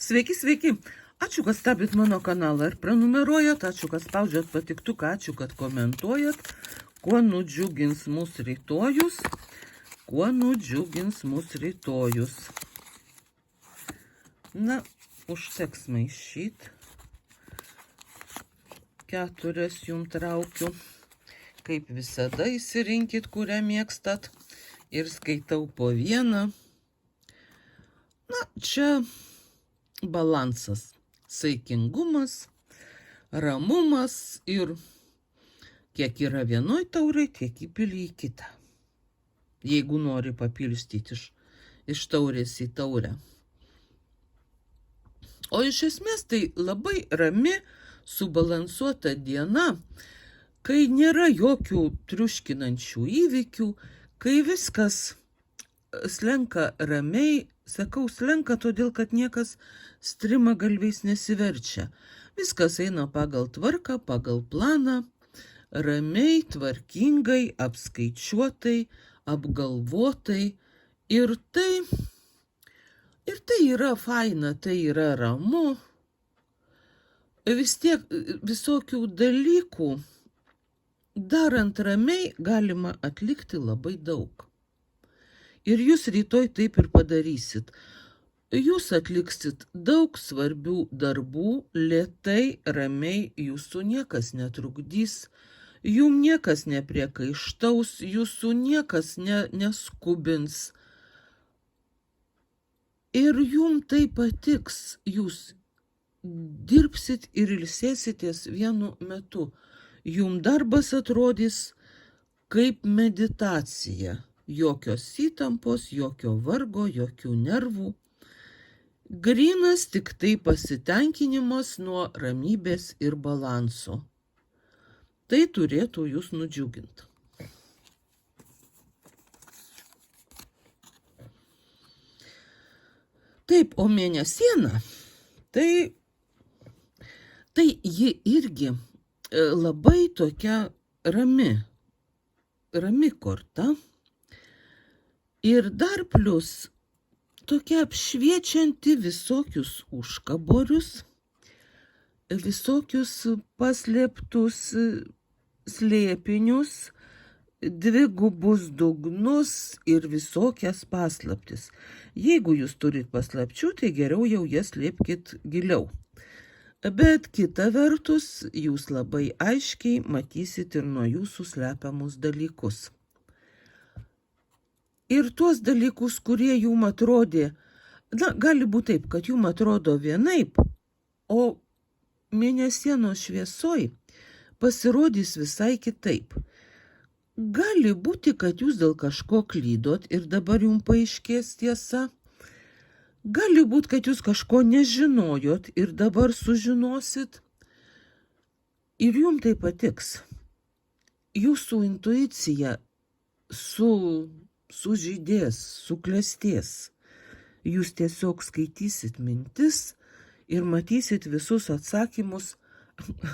Sveiki, sveiki. Ačiū, kad stebit mano kanalą ir prenumeruojat, ačiū, kad spaudžiat patiktuką, ačiū, kad komentuojat. Kuo nudžiugins mūsų rytojus? Na, užteks maišyt. 4 jum traukiu. Kaip visada įsirinkit, kurią mėgstat. Ir skaitau po vieną. Na, čia balansas. Saikingumas, ramumas ir kiek yra vienoj taurai, tiek įpili į kitą. Jeigu nori papilstyti iš taurės į taurę. O iš esmės tai labai rami, subalansuota diena, kai nėra jokių triuškinančių įvykių, kai viskas slenka ramiai. Sakau slenka, todėl kad niekas strima galviais nesiverčia. Viskas eina pagal tvarką, pagal planą, ramiai, tvarkingai, apskaičiuotai, apgalvotai. Ir tai yra faina, tai yra ramu. Vis tiek visokių dalykų darant ramiai galima atlikti labai daug. Ir jūs rytoj taip ir padarysit. Jūs atliksit daug svarbių darbų, lėtai, ramiai, jūsų niekas netrukdys, jum niekas nepriekaištaus, jūsų niekas neskubins. Ir jum tai patiks, jūs dirbsit ir ilsėsitės vienu metu. Jum darbas atrodys kaip meditacija. Jokios įtampos, jokio vargo, jokių nervų. Grynas tik tai pasitenkinimas nuo ramybės ir balanso. Tai turėtų jūs nudžiuginti. Taip, o mėnesiena, tai ji irgi labai tokia rami korta. Ir dar plius tokia apšviečianti visokius užkaborius, visokius paslėptus slėpinius, dvigubus dugnus ir visokias paslaptis. Jeigu jūs turit paslapčių, tai geriau jau jas slėpkit giliau. Bet kita vertus, jūs labai aiškiai matysit ir nuo jūsų slepiamus dalykus. Ir tuos dalykus, kurie jum atrodė, gali būti taip, kad jum atrodo vienaip, o mėnesienos šviesoj pasirodys visai kitaip. Gali būti, kad jūs dėl kažko klydot ir dabar jum paaiškės tiesa. Gali būti, kad jūs kažko nežinojot ir dabar sužinosit. Ir jum tai patiks. Jūsų intuicija sužydės, suklestės. Jūs tiesiog skaitysit mintis ir matysit visus atsakymus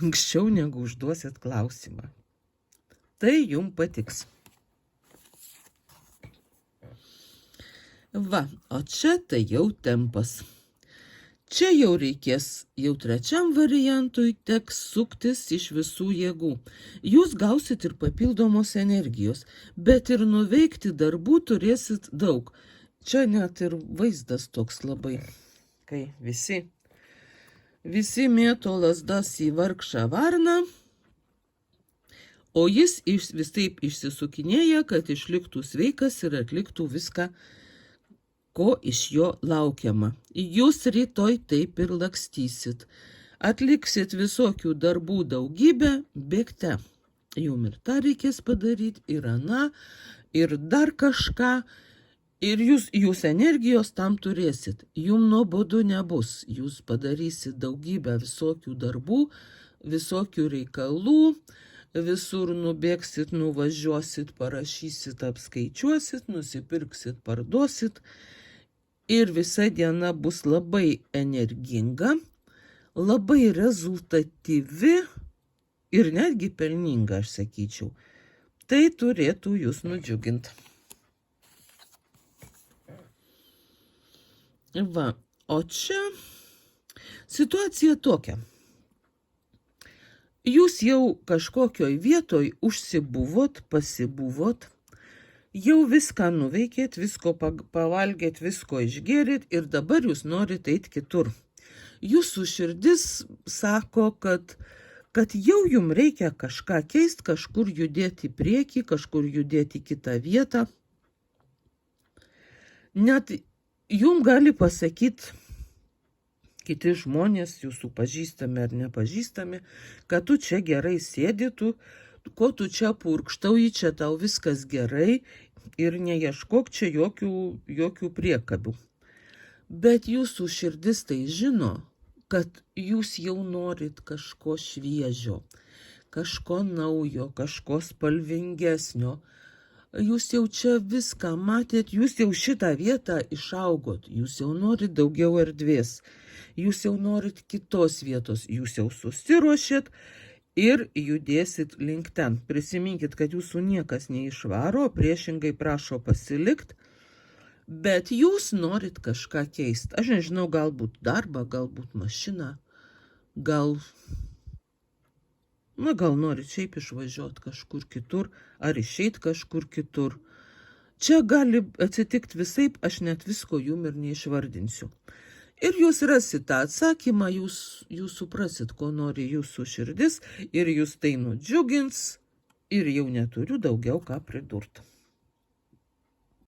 anksčiau negu užduosit klausimą. Tai jum patiks. Va, o čia tai jau tempas. Čia jau reikės, jau trečiam variantui teks suktis iš visų jėgų. Jūs gausit ir papildomos energijos, bet ir nuveikti darbų turėsit daug. Čia net ir vaizdas toks labai, kai visi mėto lazdas į vargšą varną, o jis vis taip išsisukinėja, kad išliktų sveikas ir atliktų viską, ko iš jo laukiama. Jūs rytoj taip ir lakstysit. Atliksit visokių darbų daugybę, bėgte. Jum ir tą reikės padaryti, ir aną, ir dar kažką. Ir jūs energijos tam turėsit. Jum nuobodu nebus. Jūs padarysit daugybę visokių darbų, visokių reikalų. Visur nubėgsit, nuvažiuosit, parašysit, apskaičiuosit, nusipirksit, parduosit. Ir visa diena bus labai energinga, labai rezultatyvi ir netgi pelninga, aš sakyčiau. Tai turėtų jūs nudžiuginti. Va, o čia Situacija tokia. Jūs jau kažkokioj vietoj užsibuvot, pasibuvot, jau viską nuveikėt, visko pavalgėt, visko išgėrėt ir dabar jūs norit eiti kitur. Jūsų širdis sako, kad jau jums reikia kažką keisti, kažkur judėti į priekį, kažkur judėti į kitą vietą. Net jums gali pasakyti kiti žmonės, jūsų pažįstami ar nepažįstami, kad tu čia gerai sėdi, ko tu čia purkštauji, čia tau viskas gerai ir neieškok čia jokių priekabių. Bet jūsų širdis tai žino, kad jūs jau norit kažko šviežio, kažko naujo, kažko spalvingesnio. Jūs jau čia viską matėt, jūs jau šitą vietą išaugot, jūs jau norit daugiau erdvės, jūs jau norit kitos vietos, jūs jau susiruošėt ir judėsit link ten. Prisiminkit, kad jūsų niekas neišvaro, priešingai prašo pasilikt, bet jūs norit kažką keisti. Aš nežinau, galbūt darbą, galbūt mašiną, gal norit šiaip išvažiuoti kažkur kitur, ar išeit kažkur kitur. Čia gali atsitikti visaip, aš net visko jum ir neišvardinsiu. Ir jūs rasit tą atsakymą, jūs suprasit, ko nori jūsų širdis, ir jūs tai nudžiugins, ir jau neturiu daugiau ką pridurti.